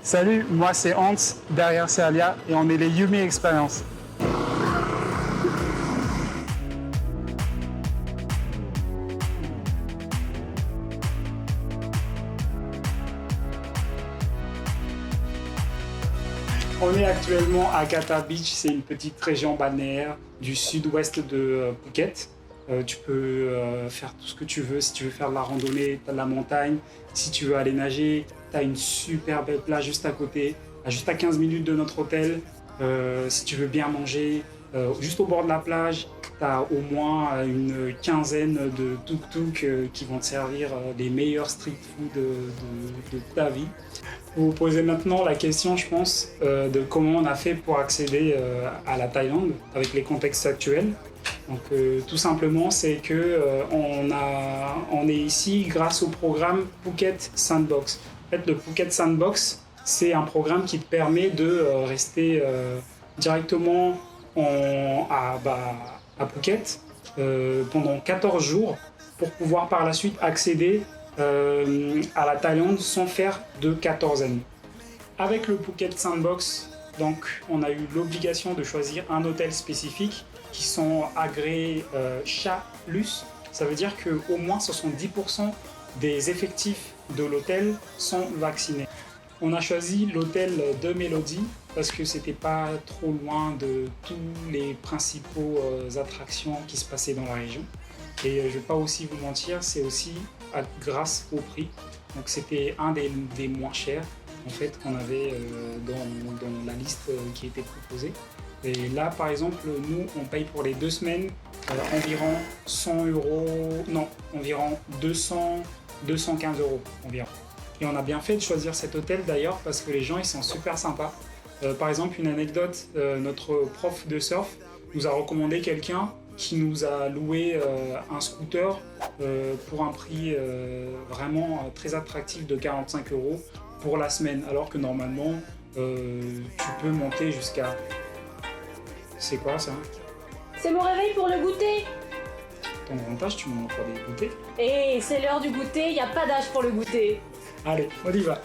Salut, moi c'est Hans, derrière c'est Alia et on est les Yumi Experience. On est actuellement à Kata Beach, c'est une petite région balnéaire du sud-ouest de Phuket. Tu peux faire tout ce que tu veux, si tu veux faire de la randonnée, tu as de la montagne, si tu veux aller nager, tu as une super belle plage juste à côté, juste à 15 minutes de notre hôtel. Si tu veux bien manger, juste au bord de la plage, tu as au moins une quinzaine de tuk-tuk qui vont te servir les meilleurs street food de ta vie. Vous vous posez maintenant la question, je pense, de comment on a fait pour accéder à la Thaïlande avec les contextes actuels. Donc tout simplement, c'est que on est ici grâce au programme Phuket Sandbox. En fait, le Phuket Sandbox, c'est un programme qui te permet de rester directement à Phuket pendant 14 jours pour pouvoir par la suite accéder à la Thaïlande sans faire de quatorzaine. Avec le Phuket Sandbox, donc, on a eu l'obligation de choisir un hôtel spécifique qui sont agréés CHA+. Ça veut dire qu'au moins 70% des effectifs de l'hôtel sont vaccinés. On a choisi l'hôtel de Mélodie parce que c'était pas trop loin de tous les principaux attractions qui se passaient dans la région. Et je vais pas aussi vous mentir, c'est aussi grâce au prix. Donc c'était un des moins chers en fait qu'on avait dans la liste qui était proposée. Et là par exemple, nous on paye pour les 2 semaines environ 100 euros, non, environ 215 euros environ. Et on a bien fait de choisir cet hôtel d'ailleurs parce que les gens ils sont super sympas. Par exemple, une anecdote, notre prof de surf nous a recommandé quelqu'un qui nous a loué un scooter pour un prix vraiment très attractif de 45 euros pour la semaine, alors que normalement tu peux monter jusqu'à... C'est quoi ça? C'est mon réveil pour le goûter. Ton grand âge, tu m'en as pour des goûters? Et c'est l'heure du goûter, il n'y a pas d'âge pour le goûter. Allez, on y va.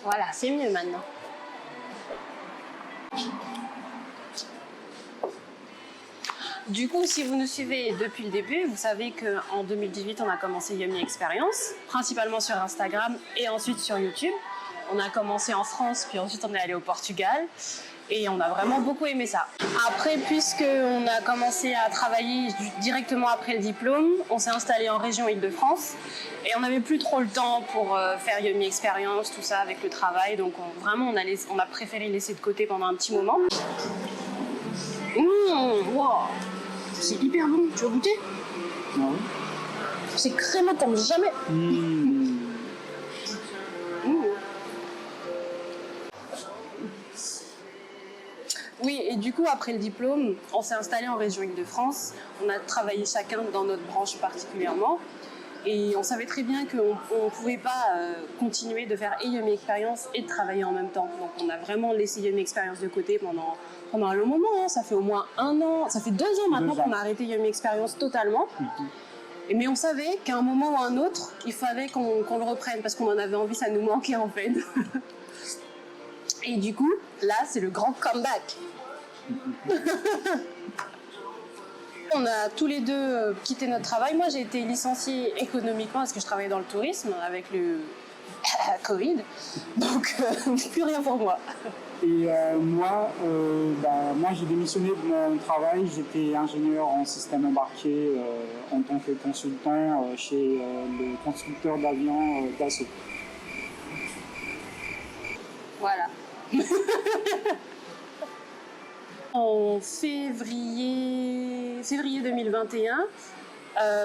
Voilà, c'est mieux maintenant. Du coup, si vous nous suivez depuis le début, vous savez qu'en 2018, on a commencé Yummy Experience, principalement sur Instagram et ensuite sur YouTube. On a commencé en France, puis ensuite on est allé au Portugal et on a vraiment beaucoup aimé ça. Après, puisqu'on a commencé à travailler directement après le diplôme, on s'est installé en région Île-de-France et on n'avait plus trop le temps pour faire Yummy Experience, tout ça avec le travail. Donc on a préféré laisser de côté pendant un petit moment. Wow. C'est hyper bon, tu veux goûter? Non. C'est crémeux comme jamais. Oui, et du coup, après le diplôme, on s'est installé en région Île-de-France. On a travaillé chacun dans notre branche particulièrement. Et on savait très bien qu'on ne pouvait pas continuer de faire Yummy Experience et de travailler en même temps. Donc on a vraiment laissé Yummy Experience de côté pendant un long moment. Hein. Ça fait au moins 1 an, ça fait 2 ans maintenant qu'on a arrêté Yummy Experience totalement. Mais on savait qu'à un moment ou à un autre, il fallait qu'on le reprenne parce qu'on en avait envie, ça nous manquait en fait. Et du coup, là, c'est le grand comeback. On a tous les deux quitté notre travail. Moi, j'ai été licenciée économiquement parce que je travaillais dans le tourisme avec le Covid. Donc, plus rien pour moi. Et moi, j'ai démissionné de mon travail. J'étais ingénieur en système embarqué en tant que consultant chez le constructeur d'avions Dassault. Voilà. En février 2021,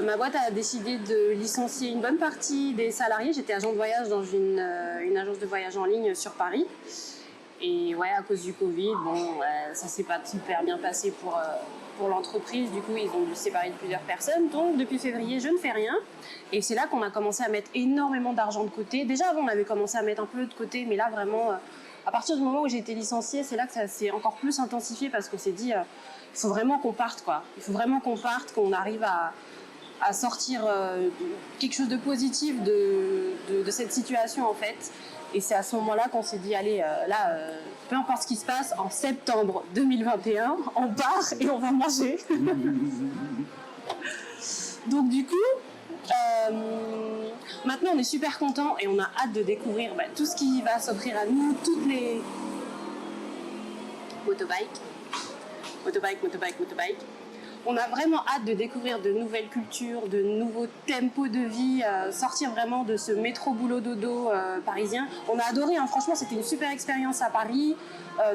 ma boîte a décidé de licencier une bonne partie des salariés. J'étais agent de voyage dans une agence de voyage en ligne sur Paris. Et ouais, à cause du Covid, ça s'est pas super bien passé pour l'entreprise. Du coup, ils ont dû se séparer de plusieurs personnes. Donc, depuis février, je ne fais rien. Et c'est là qu'on a commencé à mettre énormément d'argent de côté. Déjà, avant, on avait commencé à mettre un peu de côté, mais là, vraiment... À partir du moment où j'ai été licenciée, c'est là que ça s'est encore plus intensifié parce qu'on s'est dit il faut vraiment qu'on parte, quoi. Il faut vraiment qu'on parte, qu'on arrive à à sortir quelque chose de positif de cette situation en fait. Et c'est à ce moment-là qu'on s'est dit, allez, peu importe ce qui se passe, en septembre 2021, on part et on va manger. Donc du coup, maintenant on est super contents et on a hâte de découvrir tout ce qui va s'offrir à nous, toutes les motorbikes. On a vraiment hâte de découvrir de nouvelles cultures, de nouveaux tempos de vie, sortir vraiment de ce métro-boulot-dodo parisien. On a adoré, hein, franchement, c'était une super expérience à Paris.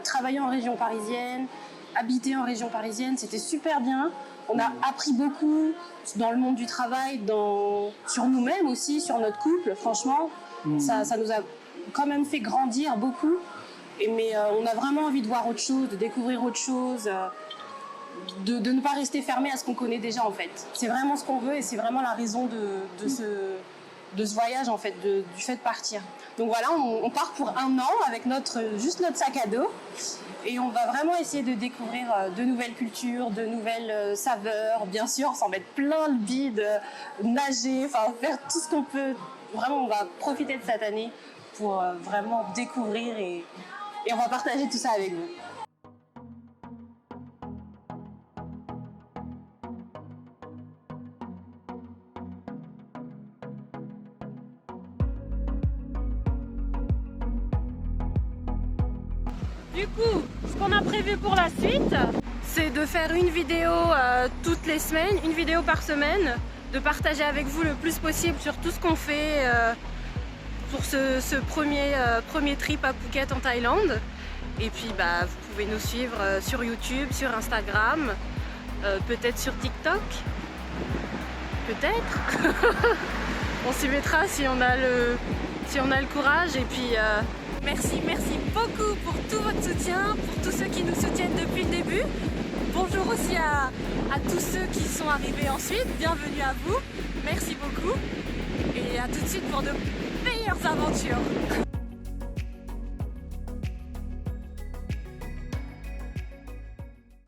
Travailler en région parisienne, habiter en région parisienne, c'était super bien. On a appris beaucoup dans le monde du travail, sur nous-mêmes aussi, sur notre couple. Franchement, ça nous a quand même fait grandir beaucoup. Mais on a vraiment envie de voir autre chose, de découvrir autre chose. De ne pas rester fermé à ce qu'on connaît déjà en fait. C'est vraiment ce qu'on veut et c'est vraiment la raison de ce voyage en fait, du fait de partir. Donc voilà, on part pour 1 an avec juste notre sac à dos et on va vraiment essayer de découvrir de nouvelles cultures, de nouvelles saveurs, bien sûr, s'en mettre plein le bide, nager, enfin faire tout ce qu'on peut. Vraiment, on va profiter de cette année pour vraiment découvrir et on va partager tout ça avec vous. Du coup, ce qu'on a prévu pour la suite, c'est de faire une vidéo toutes les semaines, une vidéo par semaine, de partager avec vous le plus possible sur tout ce qu'on fait pour ce premier trip à Phuket en Thaïlande. Et puis vous pouvez nous suivre sur YouTube, sur Instagram, peut-être sur TikTok, peut-être. On s'y mettra si on a le courage. Et puis merci beaucoup pour tout votre soutien, pour tous ceux qui nous soutiennent depuis le début. Bonjour aussi à tous ceux qui sont arrivés ensuite, bienvenue à vous, merci beaucoup et à tout de suite pour de meilleures aventures.